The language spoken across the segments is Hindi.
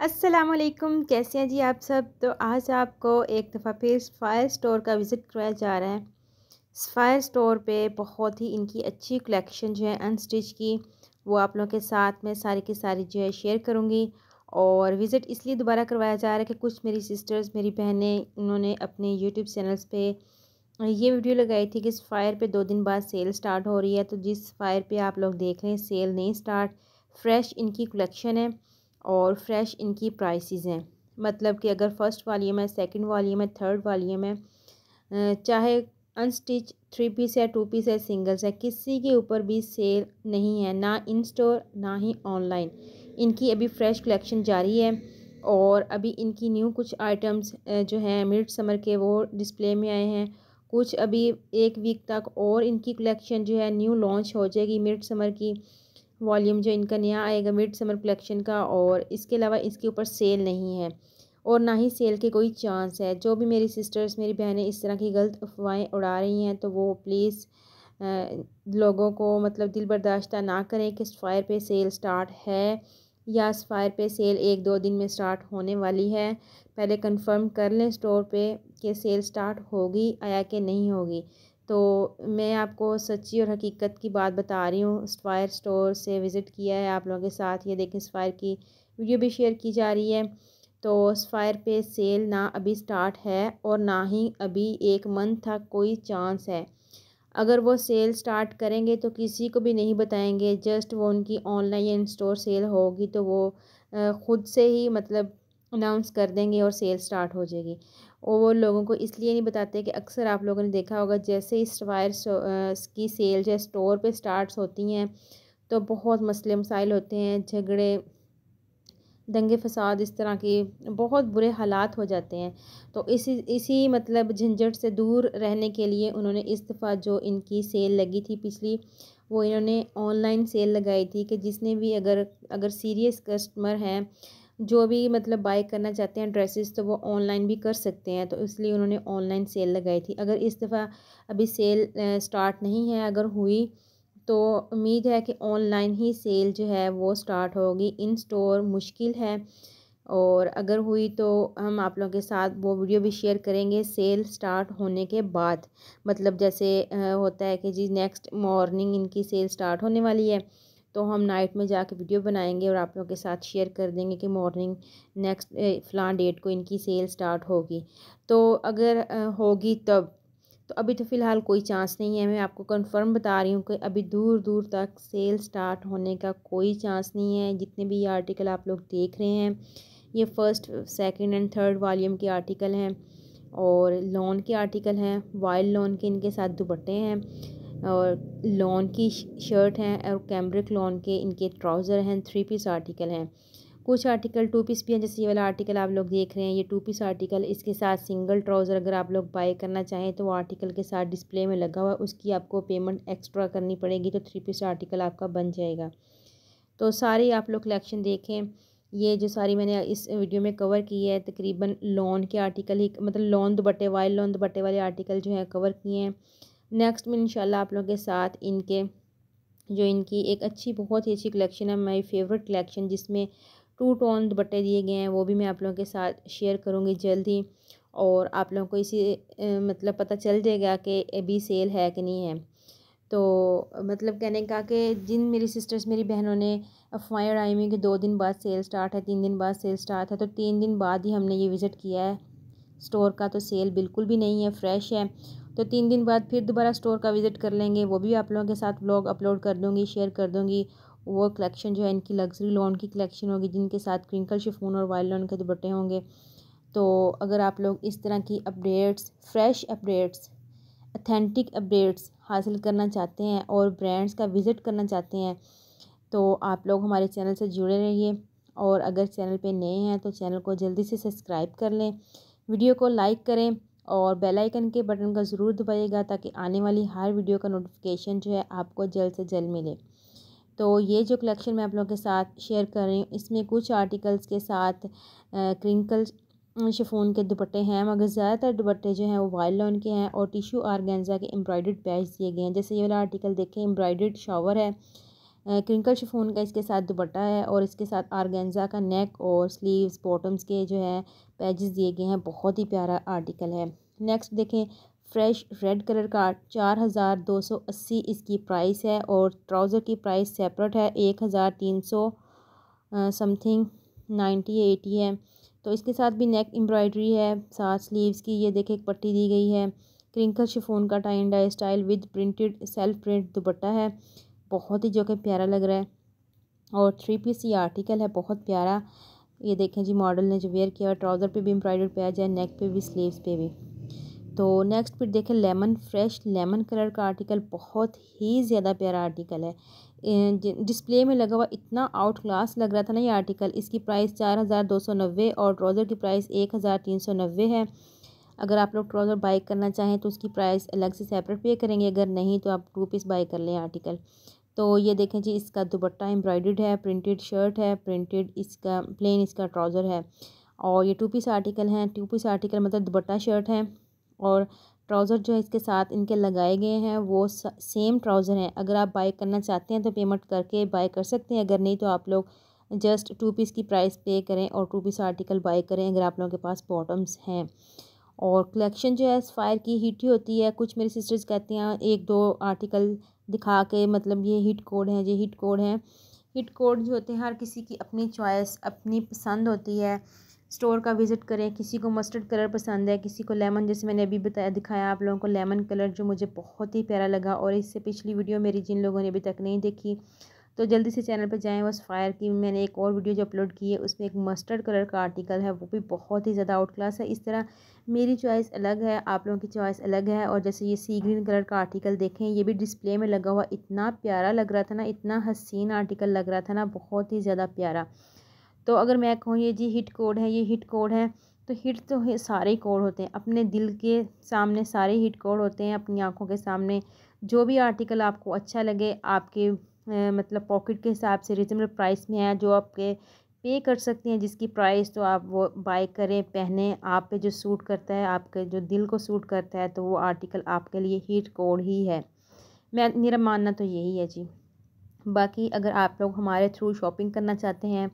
अस्सलामुअलैकुम, कैसे हैं जी आप सब। तो आज आपको एक दफ़ा फिर सफ़ायर स्टोर का विज़िट कराया जा रहा है। सफ़ायर स्टोर पे बहुत ही इनकी अच्छी कलेक्शन जो है अनस्टिच की, वो आप लोगों के साथ में सारी की सारी जो है शेयर करूँगी। और विज़िट इसलिए दोबारा करवाया जा रहा है कि कुछ मेरी सिस्टर्स, मेरी बहनें, उन्होंने अपने यूट्यूब चैनल्स पे ये वीडियो लगाई थी कि सफ़ायर पे 2 दिन बाद सेल स्टार्ट हो रही है। तो जिस सफ़ायर पे आप लोग देख लें, सेल नहीं स्टार्ट, फ्रेश इनकी कलेक्शन है और फ्रेश इनकी प्राइसेस हैं। मतलब कि अगर फर्स्ट वॉल्यूम है, सेकंड वॉल्यूम है, थर्ड वॉल्यूम है, चाहे अनस्टिच 3 पीस है, 2 पीस है, सिंगल्स है, किसी के ऊपर भी सेल नहीं है, ना इन स्टोर ना ही ऑनलाइन। इनकी अभी फ्रेश कलेक्शन जारी है और अभी इनकी न्यू कुछ आइटम्स जो हैं मिड समर के, वो डिस्प्ले में आए हैं। कुछ अभी 1 वीक तक और इनकी कलेक्शन जो है न्यू लॉन्च हो जाएगी मिड समर की। वॉल्यूम जो इनका नया आएगा मिड समर कलेक्शन का, और इसके अलावा इसके ऊपर सेल नहीं है और ना ही सेल के कोई चांस है। जो भी मेरी सिस्टर्स, मेरी बहनें इस तरह की गलत अफवाहें उड़ा रही हैं, तो वो प्लीज़ लोगों को मतलब दिल बर्दाश्त ना करें कि सफ़ायर पे सेल स्टार्ट है या सफ़ायर पे सेल 1-2 दिन में स्टार्ट होने वाली है। पहले कंफर्म कर लें स्टोर पे कि सेल स्टार्ट होगी या कि नहीं होगी। तो मैं आपको सच्ची और हकीकत की बात बता रही हूँ। सफ़ायर स्टोर से विज़िट किया है आप लोगों के साथ, ये देखें सफ़ायर की वीडियो भी शेयर की जा रही है। तो सफ़ायर पे सेल ना अभी स्टार्ट है और ना ही अभी 1 मंथ तक कोई चांस है। अगर वो सेल स्टार्ट करेंगे तो किसी को भी नहीं बताएंगे, जस्ट वो उनकी ऑनलाइन या इन स्टोर सेल होगी तो वो ख़ुद से ही मतलब अनाउंस कर देंगे और सेल स्टार्ट हो जाएगी। और वो लोगों को इसलिए नहीं बताते कि अक्सर आप लोगों ने देखा होगा, जैसे ही सफ़ायर की सेल जो स्टोर पे स्टार्ट होती हैं तो बहुत मसले मसाइल होते हैं, झगड़े, दंगे फसाद, इस तरह के बहुत बुरे हालात हो जाते हैं। तो इसी मतलब झंझट से दूर रहने के लिए उन्होंने इस दफ़ा जो इनकी सेल लगी थी पिछली, वो इन्होंने ऑनलाइन सेल लगाई थी कि जिसने भी अगर अगर सीरियस कस्टमर हैं, जो भी मतलब बाय करना चाहते हैं ड्रेसेस, तो वो ऑनलाइन भी कर सकते हैं। तो इसलिए उन्होंने ऑनलाइन सेल लगाई थी। अगर इस दफ़ा अभी सेल स्टार्ट नहीं है, अगर हुई तो उम्मीद है कि ऑनलाइन ही सेल जो है वो स्टार्ट होगी। इन स्टोर मुश्किल है, और अगर हुई तो हम आप लोगों के साथ वो वीडियो भी शेयर करेंगे सेल स्टार्ट होने के बाद। मतलब जैसे होता है कि जी नेक्स्ट मॉर्निंग इनकी सेल स्टार्ट होने वाली है, तो हम नाइट में जाके वीडियो बनाएंगे और आप लोगों के साथ शेयर कर देंगे कि मॉर्निंग नेक्स्ट फ़लाँ डेट को इनकी सेल स्टार्ट होगी। तो अगर होगी तब, तो अभी तो फ़िलहाल कोई चांस नहीं है। मैं आपको कंफर्म बता रही हूँ कि अभी दूर दूर तक सेल स्टार्ट होने का कोई चांस नहीं है। जितने भी ये आर्टिकल आप लोग देख रहे हैं, ये first, second and third volume के आर्टिकल हैं और लॉन के आर्टिकल हैं। वाइल्ड लॉन के इनके साथ दुपट्टे हैं और लॉन की शर्ट हैं और कैम्ब्रिक लॉन के इनके ट्राउज़र हैं। 3 पीस आर्टिकल हैं। कुछ आर्टिकल 2 पीस भी हैं, जैसे ये वाला आर्टिकल आप लोग देख रहे हैं, ये 2 पीस आर्टिकल। इसके साथ सिंगल ट्राउज़र अगर आप लोग बाय करना चाहें तो वो आर्टिकल के साथ डिस्प्ले में लगा हुआ है, उसकी आपको पेमेंट एक्स्ट्रा करनी पड़ेगी, तो 3 पीस आर्टिकल आपका बन जाएगा। तो सारी आप लोग कलेक्शन देखें। ये जो सारी मैंने इस वीडियो में कवर की है, तकरीबन लॉन के आर्टिकल ही, मतलब लॉन दुपट्टे, वाइल्ड लॉन दुपट्टे वाले आर्टिकल जो है कवर किए हैं। नेक्स्ट में इंशाल्लाह आप लोगों के साथ इनके जो इनकी एक अच्छी, बहुत ही अच्छी कलेक्शन है, माय फेवरेट कलेक्शन, जिसमें 2 टोन दुपट्टे दिए गए हैं, वो भी मैं आप लोगों के साथ शेयर करूँगी जल्द ही। और आप लोगों को इसी मतलब पता चल जाएगा कि अभी सेल है कि नहीं है। तो मतलब कहने का कि जिन मेरी सिस्टर्स, मेरी बहनों ने अफवाहें उड़ाई हुई कि 2 दिन बाद सेल स्टार्ट है, 3 दिन बाद सेल स्टार्ट है, तो 3 दिन बाद ही हमने ये विज़िट किया है स्टोर का, तो सेल बिल्कुल भी नहीं है, फ्रेश है। तो 3 दिन बाद फिर दोबारा स्टोर का विज़िट कर लेंगे, वो भी आप लोगों के साथ व्लॉग अपलोड कर दूँगी, शेयर कर दूँगी। वो कलेक्शन जो है इनकी लग्जरी लॉन की कलेक्शन होगी, जिनके साथ क्रिंकल शिफॉन और वाइल्ड लॉन के दुपट्टे होंगे। तो अगर आप लोग इस तरह की updates, fresh updates, authentic updates हासिल करना चाहते हैं और ब्रांड्स का विज़िट करना चाहते हैं, तो आप लोग हमारे चैनल से जुड़े रहिए। और अगर चैनल पे नए हैं तो चैनल को जल्दी से सब्सक्राइब कर लें, वीडियो को लाइक करें और बेल आइकन के बटन का ज़रूर दबाइएगा, ताकि आने वाली हर वीडियो का नोटिफिकेशन जो है आपको जल्द से जल्द मिले। तो ये जो कलेक्शन मैं आप लोगों के साथ शेयर कर रही हूँ, इसमें कुछ आर्टिकल्स के साथ क्रिंकल शिफॉन के दुपट्टे हैं, मगर ज़्यादातर दुपट्टे जो हैं वो वाइल्ड लॉन के हैं और टिशू आर्गेन्जा के एम्ब्रॉयडर्ड पैच दिए गए हैं। जैसे ये वाला आर्टिकल देखें, एम्ब्रॉयडर्ड शावर है, क्रिंकल शिफॉन का इसके साथ दुपट्टा है और इसके साथ आर्गेन्जा का नेक और स्लीव्स बॉटम्स के जो है पैजेस दिए गए हैं। बहुत ही प्यारा आर्टिकल है। नेक्स्ट देखें, फ्रेश रेड कलर का 4280 इसकी प्राइस है और ट्राउज़र की प्राइस सेपरेट है 1300 समथिंग 90-80 है। तो इसके साथ भी नेक एम्ब्रॉयडरी है, साथ स्लीव्स की ये देखें एक पट्टी दी गई है। क्रिंकल शिफॉन का tie and dye style with printed self print dupatta है, बहुत ही जो कि प्यारा लग रहा है। और 3 पीस ये आर्टिकल है, बहुत प्यारा। ये देखें जी, मॉडल ने जो वेयर किया, ट्राउज़र पे भी एम्ब्रॉयडर्ड पैच है, नेक पे भी, स्लीव्स पे भी। तो नेक्स्ट फिर देखें, लेमन फ्रेश लेमन कलर का आर्टिकल, बहुत ही ज़्यादा प्यारा आर्टिकल है। डिस्प्ले में लगा हुआ इतना आउट क्लास लग रहा था ना ये आर्टिकल। इसकी प्राइस 4290 और ट्राउज़र की प्राइस 1390 है। अगर आप लोग ट्राउज़र बाई करना चाहें तो उसकी प्राइस अलग से सेपरेट पे करेंगे, अगर नहीं तो आप 2 पीस बाई कर लें आर्टिकल। तो ये देखें जी, इसका दुपट्टा एम्ब्रॉयडर्ड है, प्रिंटेड शर्ट है, प्रिंटेड इसका प्लेन इसका ट्राउज़र है। और ये 2 पीस आर्टिकल हैं। 2 पीस आर्टिकल मतलब दुपट्टा शर्ट है और ट्राउज़र जो है इसके साथ इनके लगाए गए हैं वो सेम ट्राउज़र हैं। अगर आप बाय करना चाहते हैं तो पेमेंट करके बाय कर सकते हैं, अगर नहीं तो आप लोग जस्ट 2 पीस की प्राइस पे करें और 2 पीस आर्टिकल बाय करें अगर आप लोगों के पास बॉटम्स हैं। और कलेक्शन जो है फायर की हिट ही होती है। कुछ मेरी सिस्टर्स कहती हैं 1-2 आर्टिकल दिखा के मतलब ये हिट कोड हैं, ये हिट कोड हैं। हिट कोड जो होते हैं हर किसी की अपनी चॉइस अपनी पसंद होती है। स्टोर का विज़िट करें। किसी को मस्टर्ड कलर पसंद है, किसी को लेमन, जैसे मैंने अभी बताया दिखाया आप लोगों को लेमन कलर, जो मुझे बहुत ही प्यारा लगा। और इससे पिछली वीडियो मेरी जिन लोगों ने अभी तक नहीं देखी तो जल्दी से चैनल पर जाएं। उस फायर की मैंने एक और वीडियो जो अपलोड की है उसमें एक मस्टर्ड कलर का आर्टिकल है, वो भी बहुत ही ज़्यादा आउट क्लास है। इस तरह मेरी चॉइस अलग है, आप लोगों की चॉइस अलग है। और जैसे ये सी ग्रीन कलर का आर्टिकल देखें, ये भी डिस्प्ले में लगा हुआ इतना प्यारा लग रहा था ना, इतना हसीन आर्टिकल लग रहा था ना, बहुत ही ज़्यादा प्यारा। तो अगर मैं कहूँ ये जी हिट कोड है, ये हिट कोड है, तो हिट तो सारे ही कोड होते हैं, अपने दिल के सामने सारे हिट कोड होते हैं, अपनी आंखों के सामने। जो भी आर्टिकल आपको अच्छा लगे, आपके मतलब पॉकेट के हिसाब से रिजनेबल प्राइस में है, जो आपके पे कर सकते हैं जिसकी प्राइस, तो आप वो बाय करें, पहने। आप पे जो सूट करता है, आपके जो दिल को सूट करता है, तो वो आर्टिकल आपके लिए हिट कोड ही है। मेरा मानना तो यही है जी। बाकी अगर आप लोग हमारे थ्रू शॉपिंग करना चाहते हैं,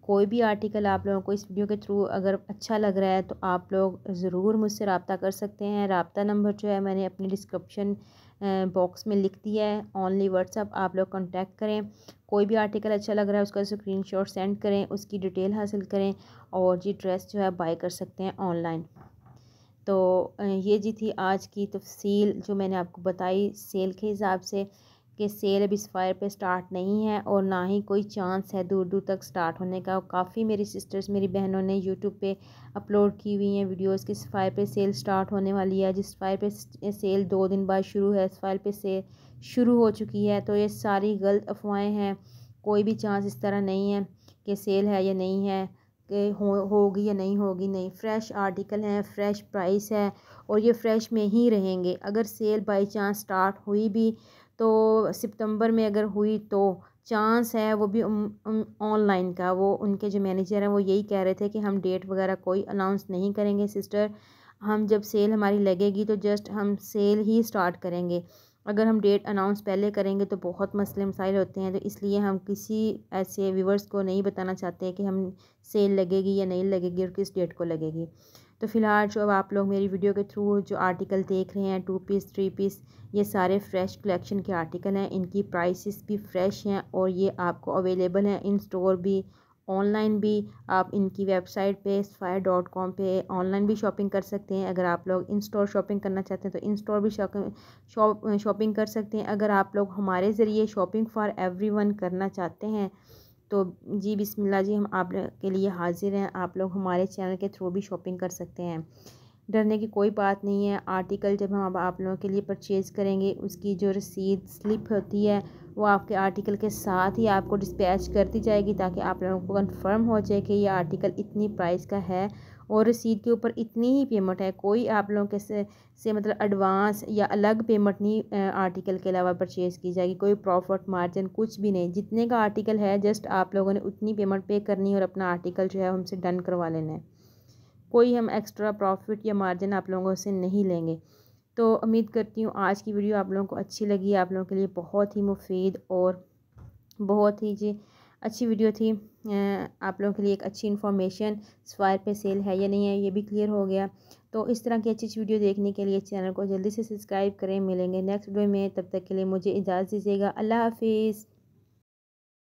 कोई भी आर्टिकल आप लोगों को इस वीडियो के थ्रू अगर अच्छा लग रहा है तो आप लोग ज़रूर मुझसे रब्ता कर सकते हैं। रब्ता नंबर जो है मैंने अपनी डिस्क्रिप्शन बॉक्स में लिख दिया है। ऑनली व्हाट्सअप आप लोग कांटेक्ट करें। कोई भी आर्टिकल अच्छा लग रहा है उसका स्क्रीनशॉट सेंड करें, उसकी डिटेल हासिल करें और जी ड्रेस जो है बाय कर सकते हैं ऑनलाइन। तो ये जी थी आज की तफसील जो मैंने आपको बताई सेल के हिसाब से, कि सेल अभी सफ़ायर पे स्टार्ट नहीं है और ना ही कोई चांस है दूर दूर तक स्टार्ट होने का। काफ़ी मेरी सिस्टर्स, मेरी बहनों ने यूट्यूब पे अपलोड की हुई हैं वीडियोस कि सफ़ायर पे सेल स्टार्ट होने वाली है। जिस सफ़ायर पे सेल 2 दिन बाद शुरू है, सफ़ायर पे सेल शुरू हो चुकी है। तो ये सारी गलत अफवाहें हैं, कोई भी चांस इस तरह नहीं है कि सेल है या नहीं है, कि होगी या नहीं होगी। नहीं, फ़्रेश आर्टिकल हैं, फ़्रेश प्राइस है और ये फ़्रेश में ही रहेंगे। अगर सेल बाई चांस स्टार्ट हुई भी तो सितंबर में अगर हुई तो चांस है वो भी ऑनलाइन का। वो उनके जो मैनेजर हैं वो यही कह रहे थे कि हम डेट वगैरह कोई अनाउंस नहीं करेंगे सिस्टर, हम जब सेल हमारी लगेगी तो जस्ट हम सेल ही स्टार्ट करेंगे। अगर हम डेट अनाउंस पहले करेंगे तो बहुत मसले मसाइल होते हैं, तो इसलिए हम किसी ऐसे व्यूवर्स को नहीं बताना चाहते कि हम सेल लगेगी या नहीं लगेगी और किस डेट को लगेगी। तो फ़िलहाल जो अब आप लोग मेरी वीडियो के थ्रू जो आर्टिकल देख रहे हैं 2 पीस 3 पीस, ये सारे फ्रेश कलेक्शन के आर्टिकल हैं। इनकी प्राइसेस भी फ्रेश हैं और ये आपको अवेलेबल हैं इन स्टोर भी, ऑनलाइन भी। आप इनकी वेबसाइट पे sapphire.com पे ऑनलाइन भी शॉपिंग कर सकते हैं। अगर आप लोग इन स्टोर शॉपिंग करना चाहते हैं तो इन स्टोर भी शॉपिंग कर सकते हैं। अगर आप लोग हमारे ज़रिए शॉपिंग फॉर एवरीवन करना चाहते हैं तो जी बिस्मिल्लाह जी, हम आप के लिए हाजिर हैं। आप लोग हमारे चैनल के थ्रू भी शॉपिंग कर सकते हैं, डरने की कोई बात नहीं है। आर्टिकल जब हम आप लोगों के लिए परचेज़ करेंगे उसकी जो रसीद स्लिप होती है वो आपके आर्टिकल के साथ ही आपको डिस्पैच कर दी जाएगी, ताकि आप लोगों को कंफर्म हो जाए कि ये आर्टिकल इतनी प्राइस का है और रसीद के ऊपर इतनी ही पेमेंट है। कोई आप लोगों के से मतलब एडवांस या अलग पेमेंट नहीं आर्टिकल के अलावा परचेज़ की जाएगी। कोई प्रॉफिट मार्जिन कुछ भी नहीं, जितने का आर्टिकल है जस्ट आप लोगों ने उतनी पेमेंट पे करनी है और अपना आर्टिकल जो है हमसे डन करवा लेना है। कोई हम एक्स्ट्रा प्रॉफिट या मार्जिन आप लोगों से नहीं लेंगे। तो उम्मीद करती हूँ आज की वीडियो आप लोगों को अच्छी लगी, आप लोगों के लिए बहुत ही मुफीद और बहुत ही जी अच्छी वीडियो थी। आप लोगों के लिए एक अच्छी इन्फॉर्मेशन, सफ़ायर पे सेल है या नहीं है ये भी क्लियर हो गया। तो इस तरह की अच्छी अच्छी वीडियो देखने के लिए चैनल को जल्दी से सब्सक्राइब करें। मिलेंगे नेक्स्ट वीडियो में, तब तक के लिए मुझे इजाज़त दीजिएगा। अल्लाह हाफिज़।